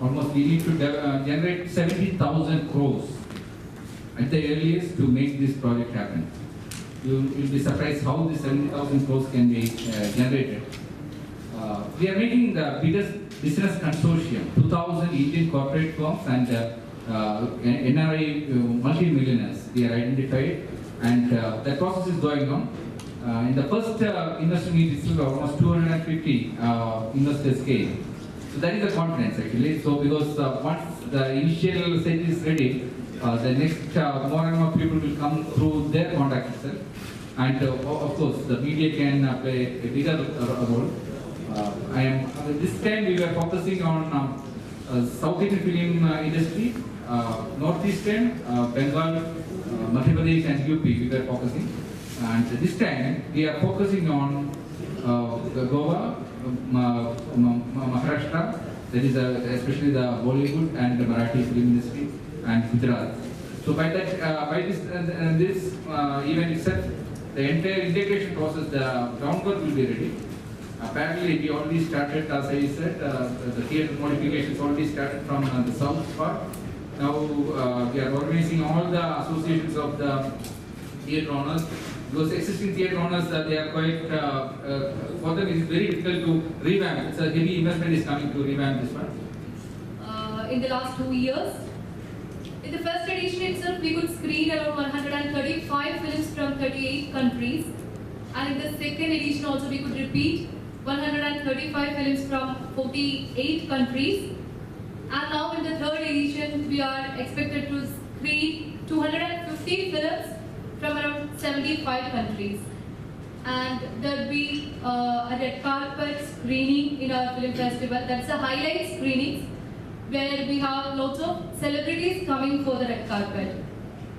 almost we need to generate 70,000 crores at the earliest to make this project happen. You'll be surprised how this 70,000 crores can be generated. We are making the biggest business consortium, 2,000 Indian corporate firms and NRI multi-millionaires. We are identified, and that process is going on. In the first investor meet, itself, almost 250 investors came. So that is the confidence actually. So because once the initial stage is ready, the next more and more people will come through their contact itself. And of course, the media can play a bigger role. This time we were focusing on South Indian film industry, Northeastern, Bengal, Madhya Pradesh and UP we were focusing. And this time we are focusing on Goa, Maharashtra, that is especially the Bollywood and the Marathi film industry, and Gujarat. So by that, by this event itself, the entire integration process, the groundwork will be ready. Apparently, we already started, as I said, the theatre modifications already started from the south part. Now we are organizing all the associations of the theatre owners. Those existing theatre owners, they are quite, for them it is very difficult to revamp. It's a heavy investment is coming to revamp this one. In the last 2 years, in the first edition itself, we could screen around 135 films from 38 countries. And in the second edition also, we could repeat 135 films from 48 countries. And now in the third edition, we are expected to screen 250 films from around 75 countries. And there will be a red carpet screening in our film festival. That's a highlight screening where we have lots of celebrities coming for the red carpet.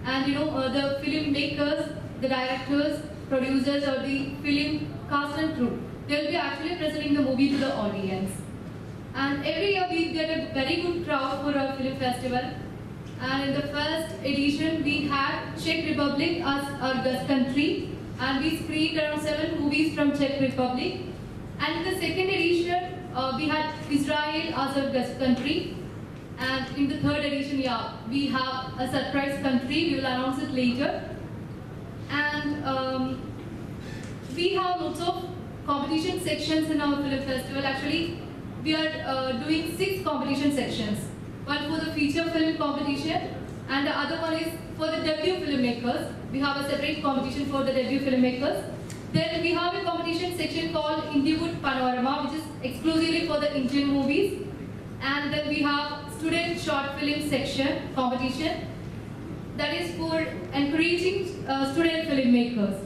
And you know, the filmmakers, the directors, producers or the film cast and crew, they will be actually presenting the movie to the audience. And every year we get a very good crowd for our film festival. And in the first edition, we had Czech Republic as our guest country, and we screened around 7 movies from Czech Republic. And in the second edition, we had Israel as our guest country. And in the third edition, yeah, we have a surprise country. We will announce it later. And we have lots of competition sections in our film festival. Actually, we are doing 6 competition sections. One for the feature film competition, and the other one is for the debut filmmakers. We have a separate competition for the debut filmmakers. Then we have a competition section called Indywood Panorama, which is exclusively for the Indian movies. And then we have student short film section competition, that is for encouraging student filmmakers.